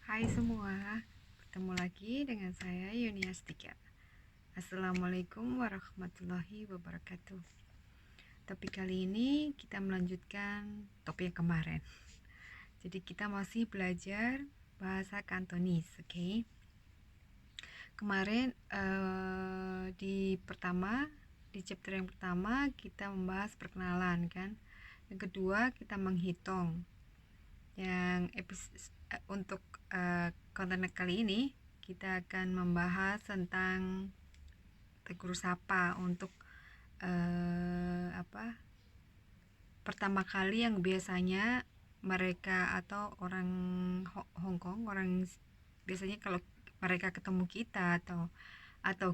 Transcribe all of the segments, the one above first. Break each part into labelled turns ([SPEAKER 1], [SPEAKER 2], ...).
[SPEAKER 1] Hai semua, bertemu lagi dengan saya Yuniastika. Assalamualaikum warahmatullahi wabarakatuh. Topik kali ini kita melanjutkan topik yang kemarin. Jadi kita masih belajar bahasa Kantonis, oke? Kemarin di chapter yang pertama kita membahas perkenalan kan. Yang kedua kita menghitung. Untuk konten kali ini kita akan membahas tentang tegur sapa untuk pertama kali yang biasanya mereka atau orang Hong Kong, biasanya kalau mereka ketemu kita atau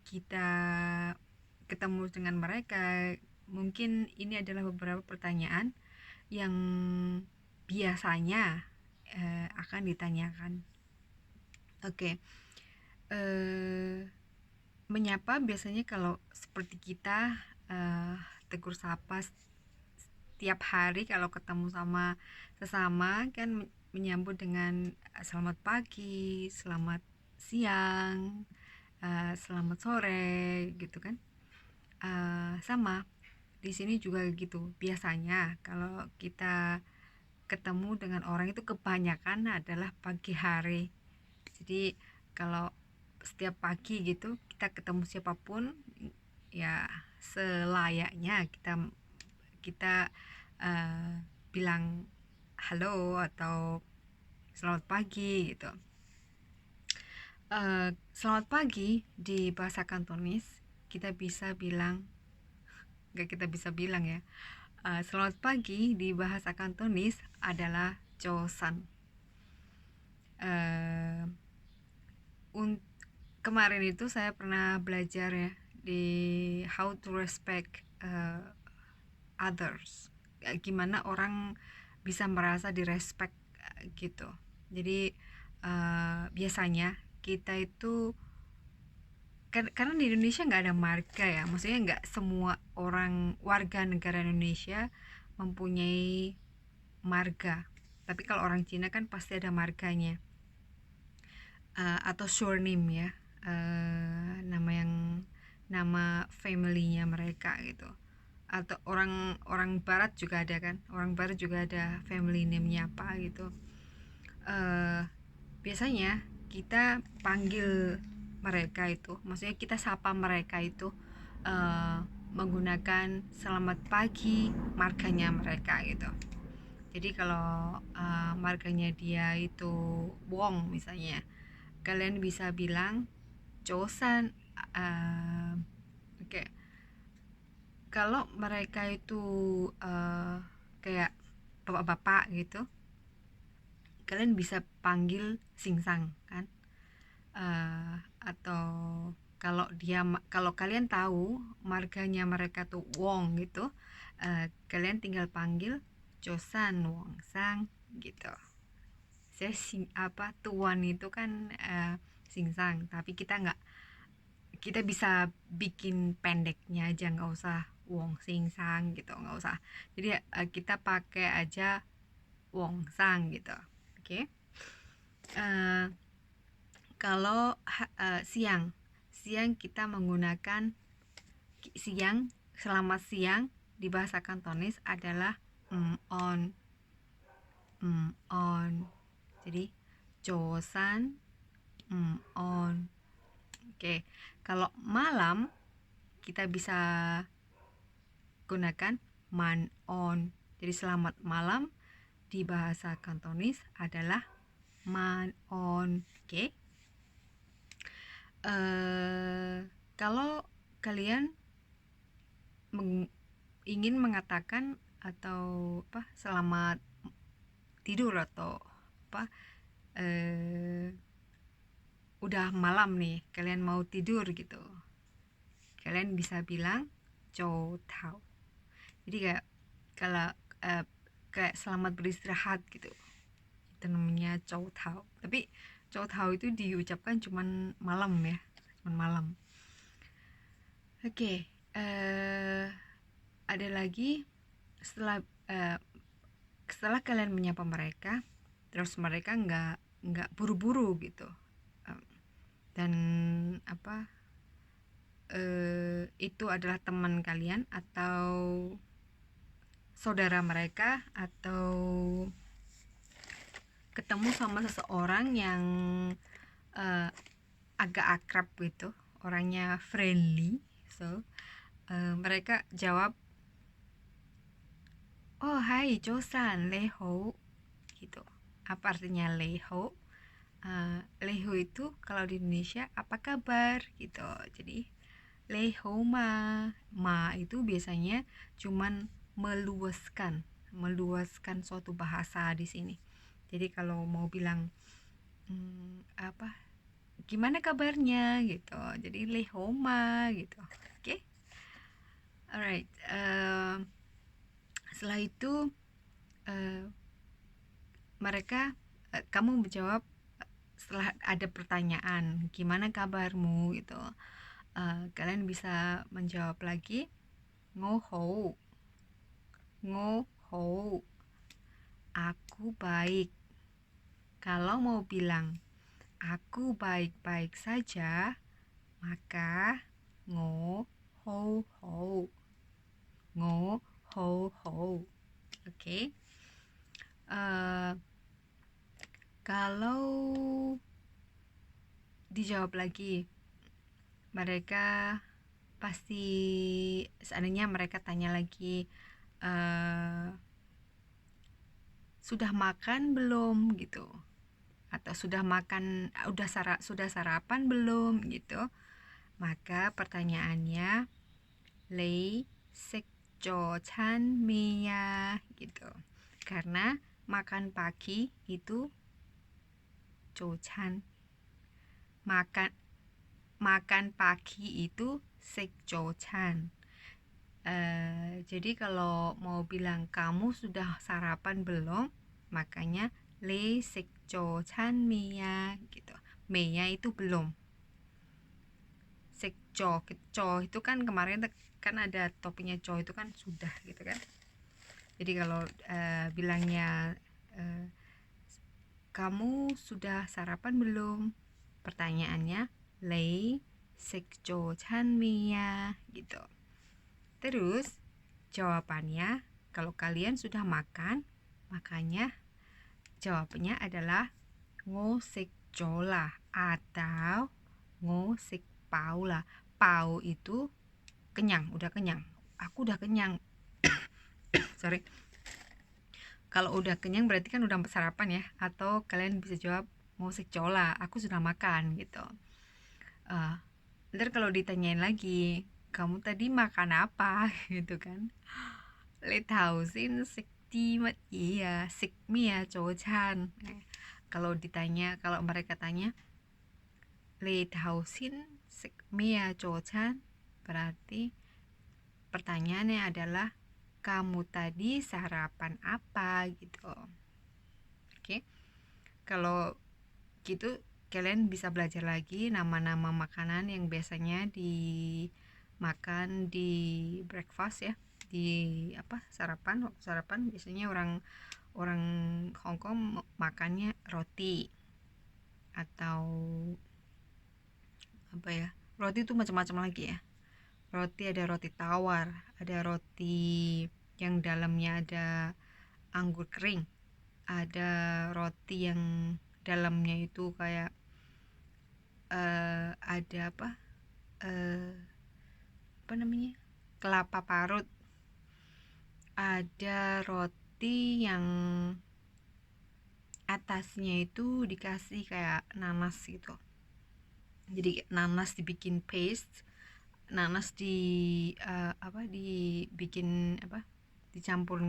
[SPEAKER 1] kita ketemu dengan mereka, mungkin ini adalah beberapa pertanyaan yang biasanya akan ditanyakan. Oke. Menyapa biasanya kalau seperti kita tegur sapa setiap hari kalau ketemu sama sesama kan, menyambut dengan selamat pagi, selamat siang, selamat sore gitu kan. Sama di sini juga gitu. Biasanya kalau kita ketemu dengan orang itu kebanyakan adalah pagi hari. Jadi kalau setiap pagi gitu kita ketemu siapapun, ya selayaknya kita bilang halo atau selamat pagi gitu. Selamat pagi di bahasa Kantonis kita bisa bilang, selamat pagi di bahasa Kantonis adalah Josan. Kemarin itu saya pernah belajar ya di how to respect others, gimana orang bisa merasa direspect gitu. Jadi biasanya kita itu karena di Indonesia nggak ada marga ya, maksudnya nggak semua orang warga negara Indonesia mempunyai marga, tapi kalau orang Cina kan pasti ada marganya, atau surname ya, nama familynya mereka gitu. Atau orang barat juga ada kan, orang barat juga ada family name-nya apa gitu. Biasanya kita panggil mereka itu, maksudnya kita sapa mereka itu menggunakan selamat pagi marganya mereka gitu. Jadi kalau marganya dia itu Wong misalnya, kalian bisa bilang Josan. Oke. Kalau mereka itu kayak bapak-bapak gitu, kalian bisa panggil Singsang kan. Atau kalau kalian tahu marganya mereka tuh Wong gitu, kalian tinggal panggil Josan Wong Sang gitu. Tuan itu kan Singsang, tapi kita bisa bikin pendeknya aja, nggak usah Wong Singsang gitu, nggak usah. Jadi kita pakai aja Wong Sang gitu. Oke. Kalau siang kita menggunakan selamat siang di bahasa Kantonis adalah on. Jadi Josan on. Oke. Kalau malam kita bisa gunakan man on. Jadi selamat malam di bahasa Kantonis adalah man on. Oke. Kalau kalian ingin mengatakan atau selamat tidur atau udah malam nih, kalian mau tidur gitu, kalian bisa bilang Chou Tao. Jadi kayak selamat beristirahat gitu, itu namanya Chou Tao. Tapi Chou Tao itu diucapkan cuman malam ya, cuman malam. Oke. Ada lagi setelah kalian menyapa mereka, terus mereka nggak buru-buru gitu. Em, dan apa itu adalah teman kalian atau saudara mereka, atau ketemu sama seseorang yang eh, agak akrab gitu, orangnya friendly, so mereka jawab, oh hai Josan Leho gitu. Apa artinya Leho? Leho itu kalau di Indonesia apa kabar gitu. Jadi Leho ma itu biasanya cuman meluaskan suatu bahasa di sini. Jadi kalau mau bilang apa gimana kabarnya gitu, jadi Lehoma gitu. Oke, okay? Alright. Setelah itu uh, mereka kamu menjawab setelah ada pertanyaan gimana kabarmu gitu. Kalian bisa menjawab lagi ngoho, ngoho, aku baik. Kalau mau bilang aku baik-baik saja, maka ngo ho ho, ngo ho ho. Oke. Kalau dijawab lagi, mereka pasti seandainya mereka tanya lagi, sudah makan belum gitu, atau sudah sarapan belum gitu, maka pertanyaannya lei sek jo chan mia gitu. Karena makan pagi itu jo chan, makan pagi itu sek jo chan. Jadi kalau mau bilang kamu sudah sarapan belum, makanya le sek jo chan mia gitu. Mia itu belum. Sek jo itu kan kemarin kan ada topinya co itu kan sudah gitu kan. Jadi kalau bilangnya kamu sudah sarapan belum, pertanyaannya le sek jo chan mia gitu. Terus jawabannya, kalau kalian sudah makan, makanya jawabannya adalah ngosek jola atau ngosek paula. Pau itu kenyang, udah kenyang. Aku udah kenyang. Sorry. Kalau udah kenyang berarti kan udah sarapan ya. Atau kalian bisa jawab ngosek jola, aku sudah makan gitu. Ntar kalau ditanyain lagi, kamu tadi makan apa gitu kan, Lê Thảo xin xích đi mất iya xích mia chan. Kalau mereka tanya Lê Thảo xin xích mia chan, berarti pertanyaannya adalah kamu tadi sarapan apa gitu. Oke. Kalau gitu kalian bisa belajar lagi nama-nama makanan yang biasanya dimakan di breakfast ya, di sarapan. Waktu sarapan biasanya orang Hong Kong makannya roti, atau roti itu macam-macam lagi ya. Roti, ada roti tawar, ada roti yang dalamnya ada anggur kering, ada roti yang dalamnya itu kayak ada namanya, kelapa parut, ada roti yang atasnya itu dikasih kayak nanas gitu. Jadi nanas dibikin paste, nanas dibikin dicampur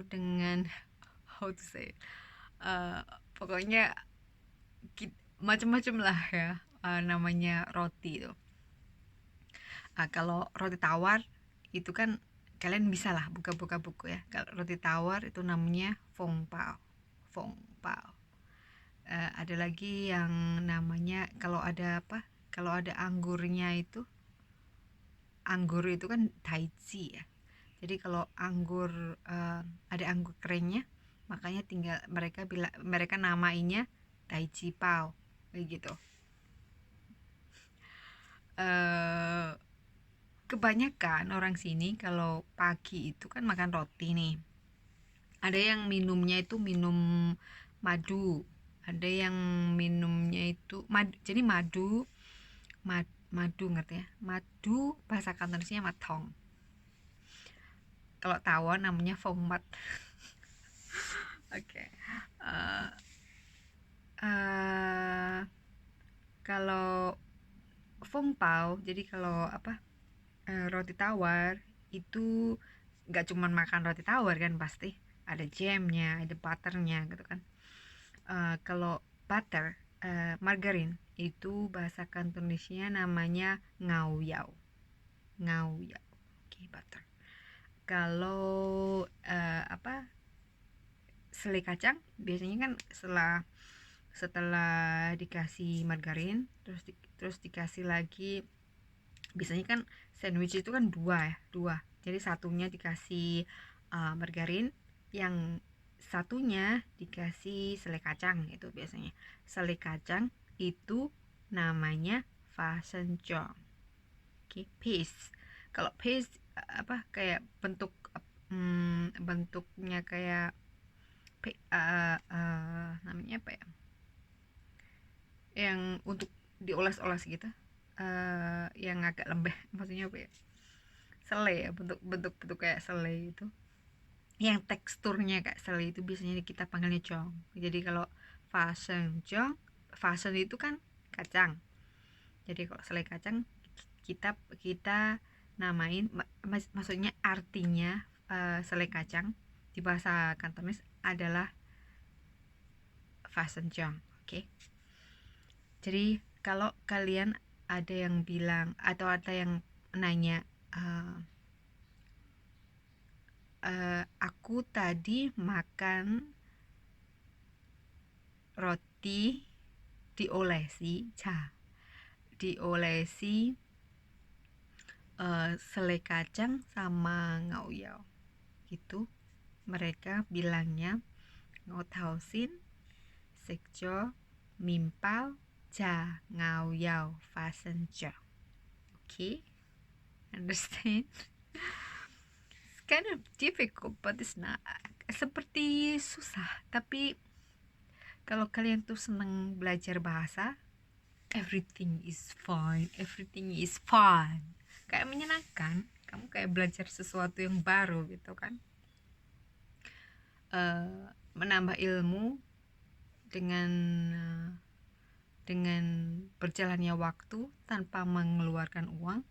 [SPEAKER 1] dengan how to say, pokoknya macam-macam lah ya, namanya roti itu. Kalau roti tawar itu kan kalian bisa lah buka-buka buku ya. Kalau roti tawar itu namanya fong pao. Ada lagi yang namanya, kalau ada anggurnya itu, anggur itu kan tai chi ya. Jadi kalau anggur ada anggur keringnya, makanya tinggal mereka namainya Daiji Pao kayak gitu. eh Kebanyakan orang sini kalau pagi itu kan makan roti nih. Ada yang minumnya itu minum madu, ada yang minumnya itu jadi madu ngerti ya, madu bahasa Kantonisnya matong, kalau tawon namanya fomat. Oke. Eh, eh, Kalau fung pao, jadi kalau roti tawar itu nggak cuman makan roti tawar kan, pasti ada jamnya, ada butternya gitu kan. Kalau butter, margarin itu bahasa Kantonisnya namanya ngau yao. Ngau yao. Oke, butter. Kalau selai kacang biasanya kan setelah dikasih margarin, terus dikasih lagi, biasanya kan sandwich itu kan dua, jadi satunya dikasih margarin, yang satunya dikasih selai kacang. Itu biasanya selai kacang itu namanya fasenjong. Oke, paste. Kalau paste kayak bentuknya kayak namanya apa ya, yang untuk dioles-oles gitu, yang agak lembek, maksudnya apa ya, selai ya, bentuk kayak selai itu, yang teksturnya kayak selai itu biasanya kita panggilnya jong. Jadi kalau fasen itu kan kacang, jadi kalau selai kacang kita namain, maksudnya artinya selai kacang di bahasa Kantonis adalah fasen jong. Oke. Jadi kalau kalian ada yang bilang atau ada yang nanya, aku tadi makan roti diolesi selai kacang sama ngau yao gitu, mereka bilangnya ngau tausin sekjo mimpao ja ngau yao fasen jo. Okay, understand? It's kind of difficult, but it's not. Seperti susah, tapi kalau kalian tuh seneng belajar bahasa, everything is fine, everything is fun. Kayak menyenangkan, kamu kayak belajar sesuatu yang baru gitu kan. Menambah ilmu dengan berjalannya waktu tanpa mengeluarkan uang,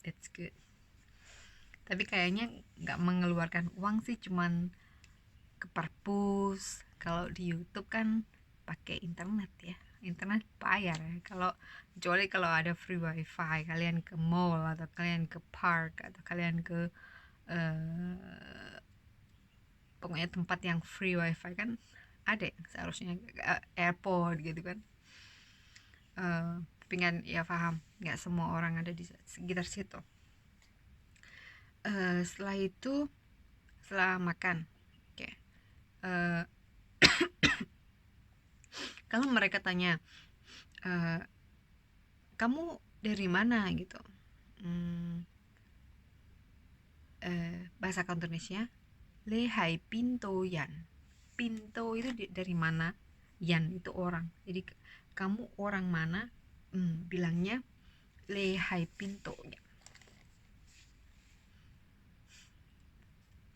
[SPEAKER 1] that's good. Tapi kayaknya nggak mengeluarkan uang sih, cuman ke perpus. Kalau di YouTube kan pakai internet ya, internet bayar ya. Kecuali kalau ada free wifi, kalian ke mall atau kalian ke park atau kalian ke pokoknya tempat yang free wifi kan ada yang seharusnya, airport gitu kan. Tapi kan ya paham, nggak semua orang ada di sekitar situ. Setelah makan, oke, kalau mereka tanya, kamu dari mana gitu, bahasa Kantonisnya le hai pinto yan. Pinto itu dari mana, yan itu orang, jadi kamu orang mana, bilangnya le hai pinto ya.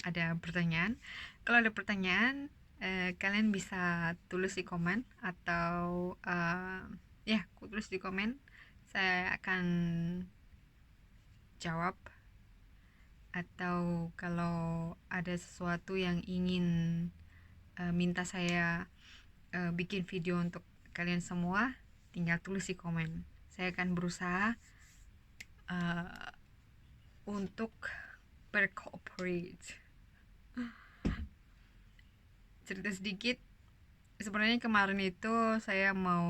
[SPEAKER 1] Ada pertanyaan? Kalau ada pertanyaan, kalian bisa tulis di komen atau tulis di komen, saya akan jawab. Atau kalau ada sesuatu yang ingin minta saya bikin video untuk kalian semua, tinggal tulis di komen. Saya akan berusaha untuk bercooperate. Cerita sedikit, sebenarnya kemarin itu saya mau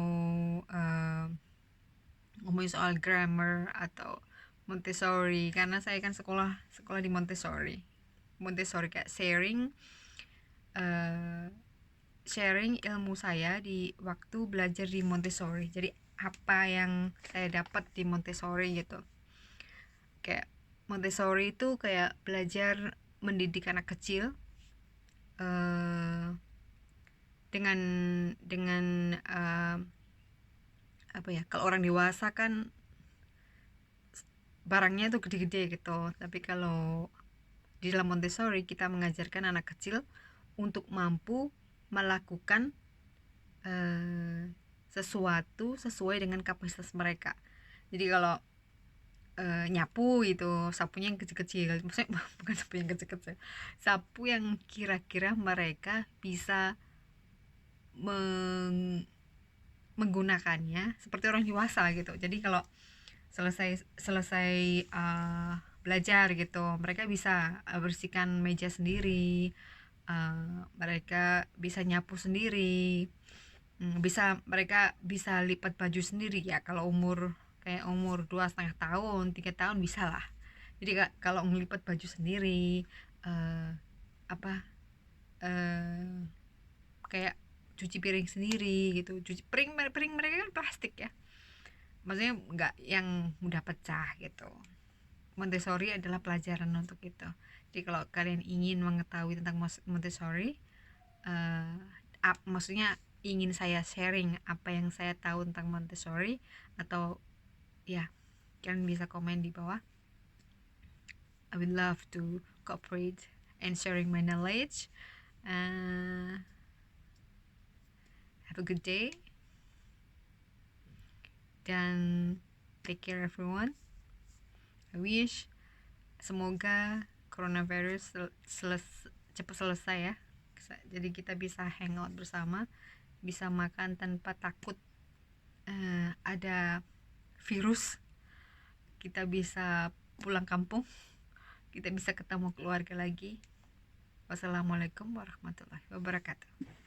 [SPEAKER 1] ngomongin soal grammar atau Montessori, karena saya kan sekolah sekolah di Montessori. Montessori kayak eh, sharing ilmu saya di waktu belajar di Montessori. Jadi apa yang saya dapat di Montessori gitu. Kayak Montessori itu kayak belajar mendidik anak kecil eh, dengan apa ya? Kalau orang dewasa kan barangnya tuh gede-gede gitu. Tapi kalau di dalam Montessori kita mengajarkan anak kecil untuk mampu melakukan sesuatu sesuai dengan kapasitas mereka. Jadi kalau nyapu gitu, sapunya yang kecil-kecil, maksudnya bukan sapu yang kecil-kecil, sapu yang kira-kira mereka bisa menggunakannya seperti orang dewasa gitu. Jadi kalau selesai selesai belajar gitu, mereka bisa bersihkan meja sendiri, mereka bisa nyapu sendiri, bisa mereka bisa lipat baju sendiri ya. Kalau kayak umur 2,5 tahun 3 tahun bisa lah. Jadi kalau ngelipat baju sendiri, eh, apa eh, kayak cuci piring sendiri gitu. Cuci piring piring mereka kan plastik ya, maksudnya nggak yang mudah pecah gitu. Montessori adalah pelajaran untuk itu. Jadi kalau kalian ingin mengetahui tentang Montessori, uh, maksudnya ingin saya sharing apa yang saya tahu tentang Montessori, atau ya kalian bisa komen di bawah. I would love to cooperate and sharing my knowledge. Have a good day dan take care everyone. I wish semoga coronavirus cepat selesai ya. Jadi kita bisa hangout bersama, bisa makan tanpa takut ada virus, kita bisa pulang kampung, kita bisa ketemu keluarga lagi. Wassalamualaikum warahmatullahi wabarakatuh.